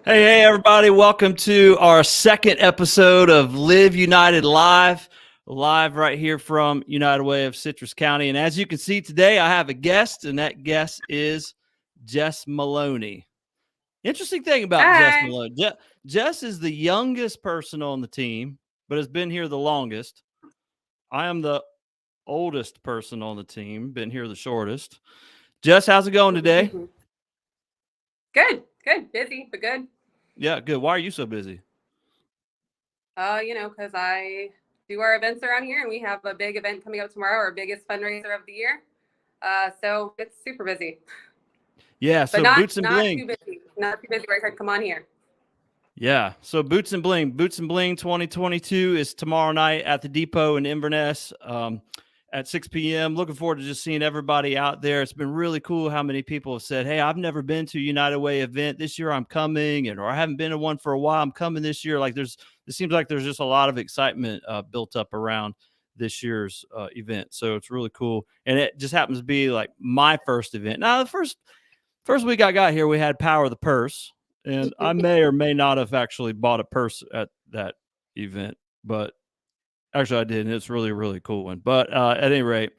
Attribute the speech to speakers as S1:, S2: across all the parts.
S1: Hey, everybody. Welcome to our second episode of Live United Live, live right here from United Way of Citrus County. And as you can see today, I have a guest, and that guest is Jess Maloney. Interesting thing about Jess
S2: Hi.
S1: Maloney. Jess is the youngest person on the team, but has been here the longest. I am the oldest person on the team, been here the shortest. Jess, how's it going today?
S2: Good. Busy, but good.
S1: Yeah, good. Why are you so busy?
S2: Because I do our events around here, and we have a big event coming up tomorrow, our biggest fundraiser of the year. So it's super busy,
S1: Yeah,
S2: but
S1: so
S2: not
S1: Boots and
S2: not
S1: Bling.
S2: too busy. Not too busy. Right here. Come on here.
S1: Yeah. So Boots and Bling 2022 is tomorrow night at the Depot in Inverness at 6 p.m. Looking forward to just seeing everybody out there. It's been really cool how many people have said, hey, I've never been to a United Way event. This year I'm coming, or I haven't been to one for a while. I'm coming this year. It seems like there's just a lot of excitement built up around this year's event. So it's really cool. And it just happens to be like my first event. Now, the first week I got here, we had Power of the Purse, and I may or may not have actually bought a purse at that event, but actually I did, and it's really, really cool one. But at any rate,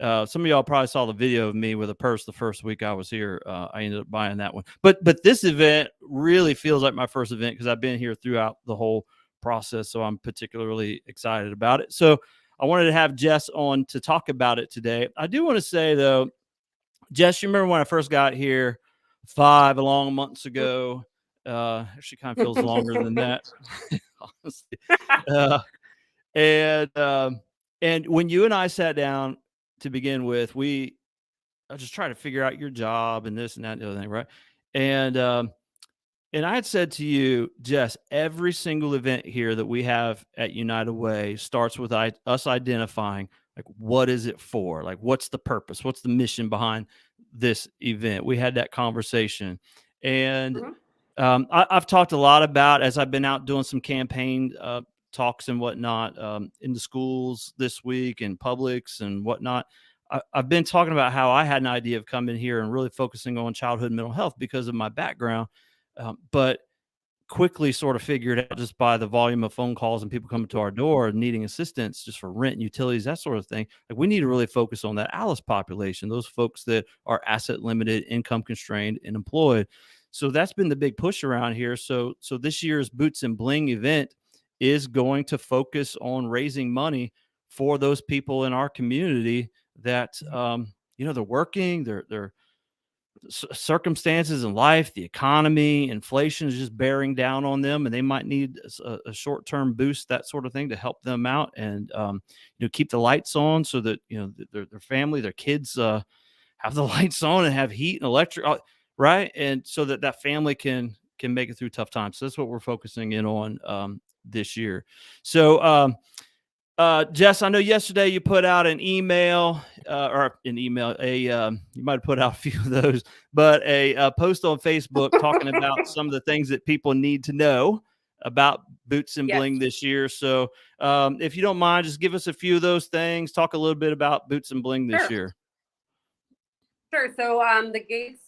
S1: some of y'all probably saw the video of me with a purse the first week I was here. I ended up buying that one. But this event really feels like my first event because I've been here throughout the whole process, so I'm particularly excited about it. So I wanted to have Jess on to talk about it today. I do want to say though, Jess, you remember when I first got here 5 long months ago? Actually kind of feels longer than that, honestly. Uh, and, um, and when you and I sat down to begin with, I just tried to figure out your job and this and that and the other thing, right? And, um, and I had said to you, Jess, every single event here that we have at United Way starts with us identifying, like, what is it for? Like, what's the purpose? What's the mission behind this event? We had that conversation. And
S2: Mhm.
S1: I've talked a lot about, as I've been out doing some campaign talks and whatnot in the schools this week and Publix and whatnot. I've been talking about how I had an idea of coming here and really focusing on childhood mental health because of my background, but quickly sort of figured out just by the volume of phone calls and people coming to our door needing assistance just for rent and utilities, that sort of thing. Like, we need to really focus on that Alice population, those folks that are asset limited, income constrained, and employed. So that's been the big push around here. So this year's Boots and Bling event is going to focus on raising money for those people in our community that they're working, they're circumstances in life, the economy, inflation is just bearing down on them, and they might need a short-term boost, that sort of thing, to help them out and keep the lights on so that their family, their kids have the lights on and have heat and electric, right? And so that family can make it through tough times. So that's what we're focusing in on this year. So Jess, I know yesterday you put out an email, you might have put out a few of those, but a post on Facebook talking about some of the things that people need to know about Boots and
S2: Yes.
S1: Bling this year. So if you don't mind, just give us a few of those things. Talk a little bit about Boots and Bling this
S2: Sure.
S1: year.
S2: Sure. So the gates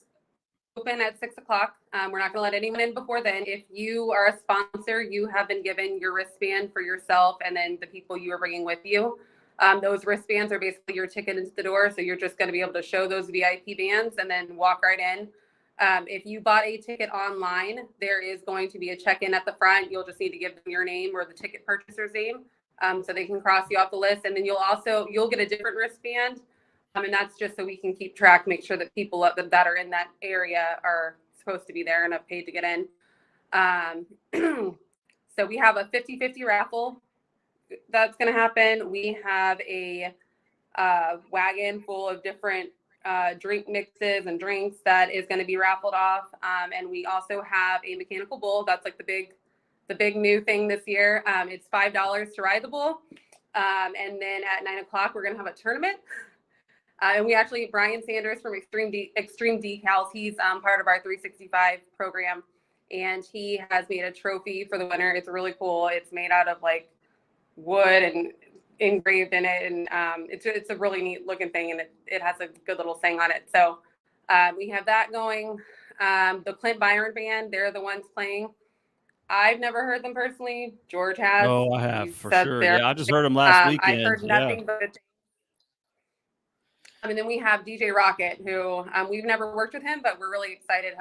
S2: open at 6 o'clock. We're not going to let anyone in before then. If you are a sponsor, you have been given your wristband for yourself and then the people you are bringing with you. Those wristbands are basically your ticket into the door. So you're just going to be able to show those VIP bands and then walk right in. If you bought a ticket online, there is going to be a check-in at the front. You'll just need to give them your name or the ticket purchaser's name so they can cross you off the list. And then you'll get a different wristband. And that's just so we can keep track, make sure that people that are in that area are supposed to be there and have paid to get in. So we have a 50-50 raffle that's going to happen. We have a wagon full of different drink mixes and drinks that is going to be raffled off. And we also have a mechanical bull. That's like the big new thing this year. It's $5 to ride the bull. And then at 9 o'clock, we're going to have a tournament. And we actually, Brian Sanders from Extreme Decals, he's part of our 365 program, and he has made a trophy for the winner. It's really cool. It's made out of like wood and engraved in it, and it's a really neat looking thing, and it has a good little saying on it. So we have that going. The Clint Byron band, they're the ones playing. I've never heard them personally. George has.
S1: Oh, I have
S2: He's
S1: for
S2: said
S1: sure.
S2: they're
S1: Yeah, I just heard him last
S2: I've
S1: weekend.
S2: heard
S1: Yeah.
S2: nothing but and then we have DJ Rocket, who we've never worked with him, but we're really excited.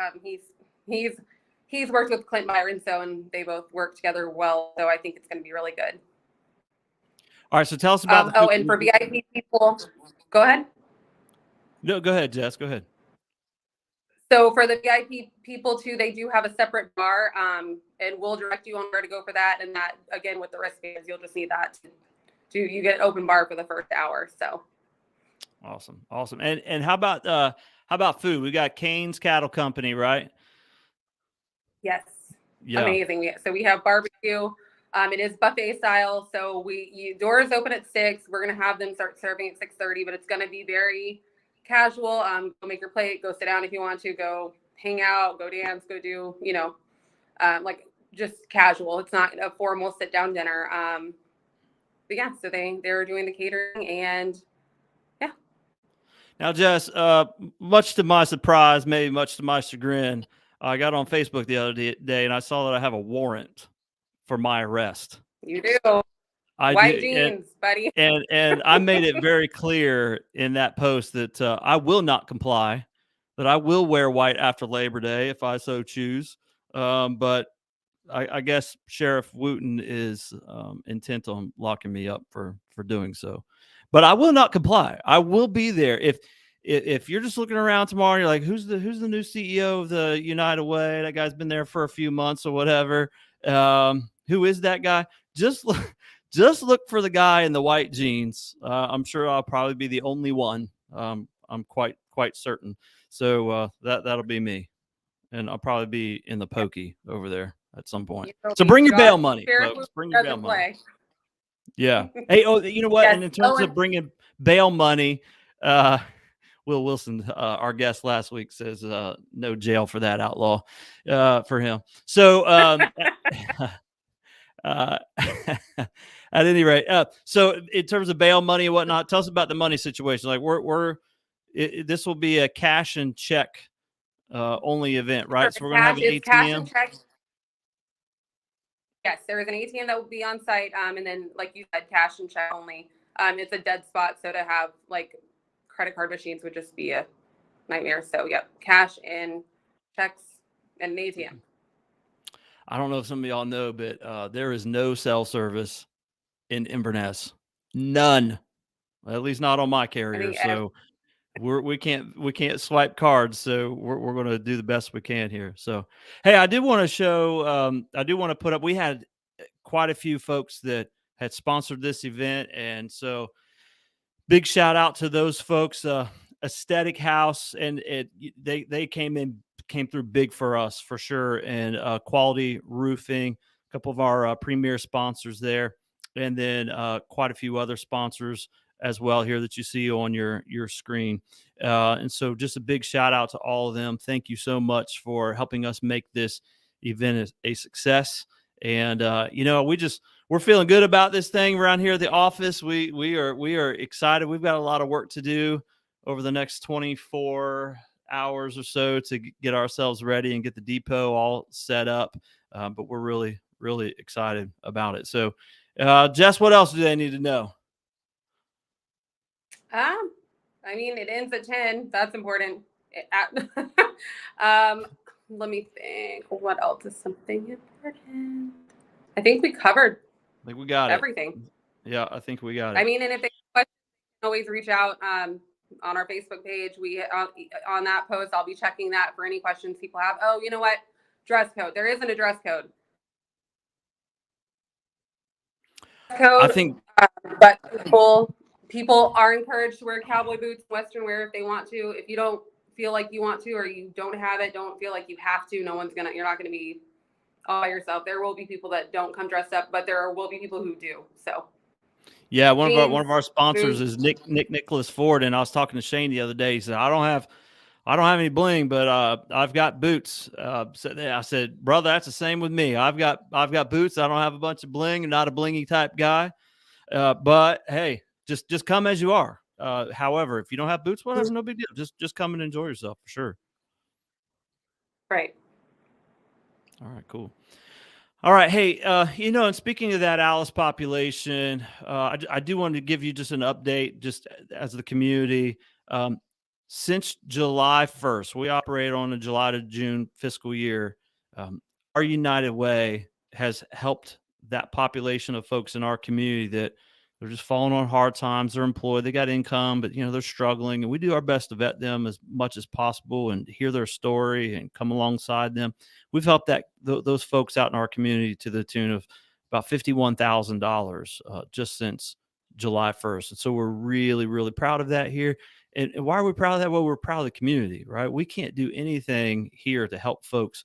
S2: He's worked with Clint Byron, and they both work together well. So I think it's going to be really good.
S1: All right, so tell us about the
S2: and for VIP people, go ahead.
S1: No, go ahead, Jess. Go ahead.
S2: So for the VIP people too, they do have a separate bar, and we'll direct you on where to go for that. And that, again, with the wristbands, you'll just need that to you get an open bar for the first hour. So
S1: awesome. And how about food? We got Kane's Cattle Company, right?
S2: Yes.
S1: Yeah.
S2: Amazing. So we have barbecue. It is buffet style. So doors open at 6. We're gonna have them start serving at 6:30, but it's gonna be very casual. Go make your plate, go sit down if you want to, go hang out, go dance, go do, like just casual. It's not a formal sit down dinner. But yeah, so they're doing the catering, and yeah.
S1: Now, Jess, much to my surprise, maybe much to my chagrin, I got on Facebook the other day and I saw that I have a warrant for my arrest.
S2: You do. White jeans, buddy.
S1: And I made it very clear in that post that I will not comply, that I will wear white after Labor Day if I so choose. But I guess Sheriff Wooten is intent on locking me up for doing so. But I will not comply. I will be there. If you're just looking around tomorrow, and you're like, who's the new CEO of the United Way? That guy's been there for a few months or whatever. Who is that guy? Just look for the guy in the white jeans. I'm sure I'll probably be the only one. I'm quite certain. So that'll be me, and I'll probably be in the pokey over there at some point. So bring your bail money, folks. Bring your bail money. Yeah. Hey, you know what? Yes. And in terms of bringing bail money, Will Wilson, our guest last week, says no jail for that outlaw for him. So at any rate, so in terms of bail money and whatnot, tell us about the money situation. Like this will be a cash and check only event, right? So we're going to have an ATM.
S2: Cash and check. Yes, there is an ATM that will be on site, and then, like you said, cash and check only. It's a dead spot, so to have like credit card machines would just be a nightmare. So, yep, cash and checks and an ATM.
S1: I don't know if some of y'all know, but there is no cell service in Inverness. None, at least not on my carrier. So we can't swipe cards. So we're going to do the best we can here. So, hey, I did want to show. I do want to put up. We had quite a few folks that had sponsored this event, and so big shout out to those folks. Aesthetic House, and they came through big for us for sure, and Quality Roofing, a couple of our premier sponsors there, and then quite a few other sponsors as well here that you see on your screen. And so just a big shout out to all of them. Thank you so much for helping us make this event a success. And we're feeling good about this thing around here at the office. We are excited. We've got a lot of work to do over the next 24 hours or so to get ourselves ready and get the depot all set up. But we're really, really excited about it. So, Jess, what else do they need to know?
S2: I mean, it ends at 10. That's important. Let me think. What else is something important? I think we covered.
S1: I think we got
S2: everything.
S1: Yeah, I think we got it.
S2: I mean, and if they have questions, you can always reach out on our Facebook page. We on that post, I'll be checking that for any questions people have. Oh, you know what? Dress code. There isn't a dress code.
S1: I think,
S2: but people are encouraged to wear cowboy boots, Western wear if they want to. If you don't feel like you want to, or you don't have it, don't feel like you have to. You're not gonna be all by yourself. There will be people that don't come dressed up, but there will be people who do. So
S1: yeah, one of our sponsors is Nicholas Ford, and I was talking to Shane the other day. He said, I don't have any bling, but I've got boots. So I said, brother, that's the same with me. I've got boots. I don't have a bunch of bling. I'm not a blingy type guy. But hey, just come as you are. However, if you don't have boots, whatever, no big deal. Just come and enjoy yourself for sure.
S2: Right.
S1: All right, cool. All right. Hey, and speaking of that Alice population, I do want to give you just an update, just as the community. Um, since July 1st, we operate on a July to June fiscal year. Um, our United Way has helped that population of folks in our community that they're just falling on hard times. They're employed, they got income, but they're struggling, and we do our best to vet them as much as possible and hear their story and come alongside them. We've helped those folks out in our community to the tune of about $51,000 just since July 1st. And so we're really, really proud of that here. And why are we proud of that? Well, we're proud of the community, right? We can't do anything here to help folks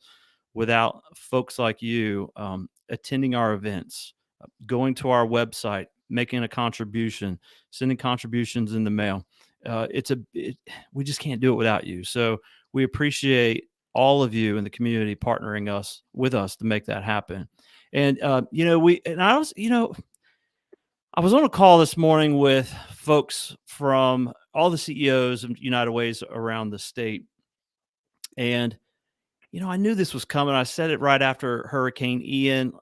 S1: without folks like you attending our events, going to our website, making a contribution, sending contributions in the mail. We just can't do it without you. So we appreciate all of you in the community partnering with us to make that happen. And I was on a call this morning with folks from all the CEOs of United Ways around the state, and I knew this was coming. I said it right after Hurricane Ian.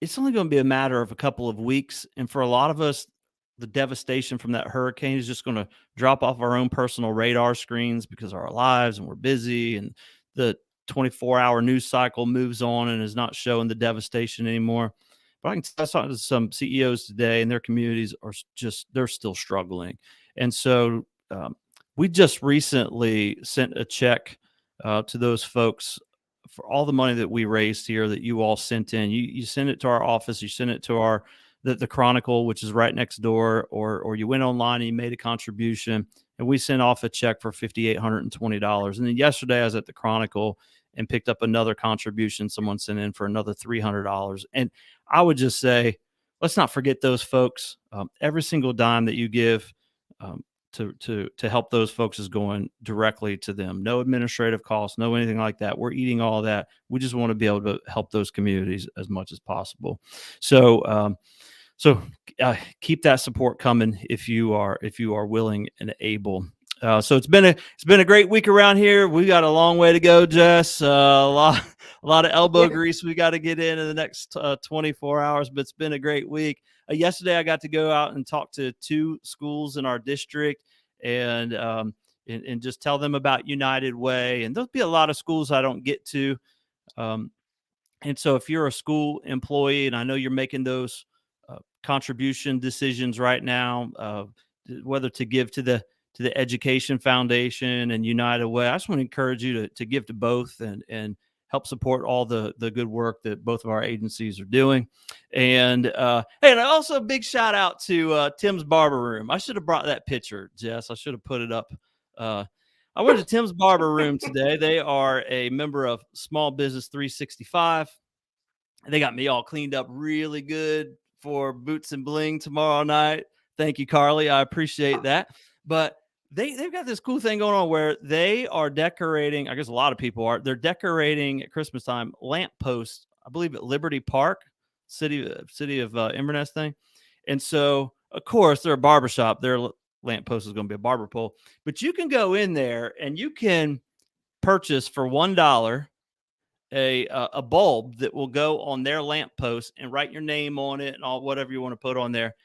S1: It's only going to be a matter of a couple of weeks, and for a lot of us, the devastation from that hurricane is just going to drop off our own personal radar screens because of our lives and we're busy, and the 24-hour news cycle moves on and is not showing the devastation anymore. But I can tell talking to some CEOs today, and their communities they're still struggling. And so we just recently sent a check to those folks for all the money that we raised here that you all sent in. You sent it to our office, you sent it to the Chronicle, which is right next door, or you went online and you made a contribution, and we sent off a check for $5,820. And then yesterday I was at the Chronicle and picked up another contribution someone sent in for another $300. And I would just say, let's not forget those folks. Every single dime that you give to help those folks is going directly to them. No administrative costs, no anything like that. We're eating all that. We just want to be able to help those communities as much as possible. So keep that support coming if you are willing and able. So it's been a great week around here. We got a long way to go, Jess. A lot of elbow grease we got to get in the next 24 hours, but it's been a great week. Yesterday I got to go out and talk to 2 schools in our district and just tell them about United Way. And there'll be a lot of schools I don't get to. And so if you're a school employee, and I know you're making those contribution decisions right now, whether to give to the Education Foundation and United Way, I just want to encourage you to give to both and help support all the good work that both of our agencies are doing. And and also a big shout out to Tim's Barber Room. I should have brought that picture, Jess. I should have put it up. I went to Tim's Barber Room today. They are a member of Small Business 365. They got me all cleaned up really good for Boots and Bling tomorrow night. Thank you, Carly. I appreciate that. But they've got this cool thing going on where they are decorating. I guess a lot of people are. They're decorating at Christmas time lamp posts, I believe at Liberty Park, city of Inverness thing. And so, of course, they're a barbershop. Their lamp post is going to be a barber pole. But you can go in there and you can purchase for $1 a bulb that will go on their lamp post and write your name on it and all whatever you want to put on there.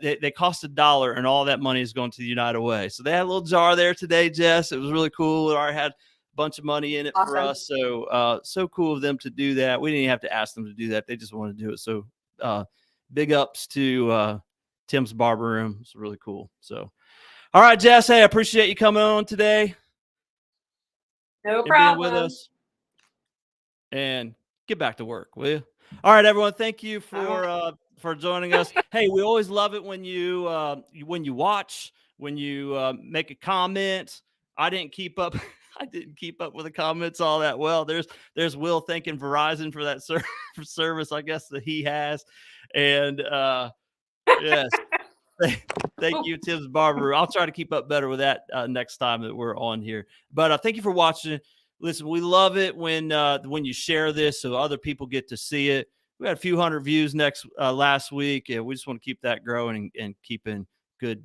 S1: They cost $1, and all that money is going to the United Way. So they had a little jar there today, Jess. It was really cool. It already had a bunch of money in it for us. So so cool of them to do that. We didn't even have to ask them to do that. They just wanted to do it. So big ups to Tim's Barber Room. It's really cool. So, all right, Jess. Hey, I appreciate you coming on today.
S2: No problem.
S1: Being with us. And get back to work, will you? All right, everyone. Thank you for joining us. Hey, we always love it when you watch, when you make a comment. I didn't keep up. I didn't keep up with the comments all that well. There's Will thanking Verizon for that service, I guess, that he has. And yes, thank you, Tim's Barber. I'll try to keep up better with that next time that we're on here. But thank you for watching. Listen, we love it when you share this so other people get to see it. We had a few hundred views last week, and we just want to keep that growing and keep in good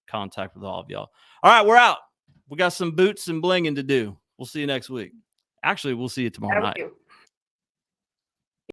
S1: contact with all of y'all. All right, we're out. We got some boots and blinging to do. We'll see you next week. Actually, we'll see you tomorrow
S2: That'll
S1: night.
S2: do.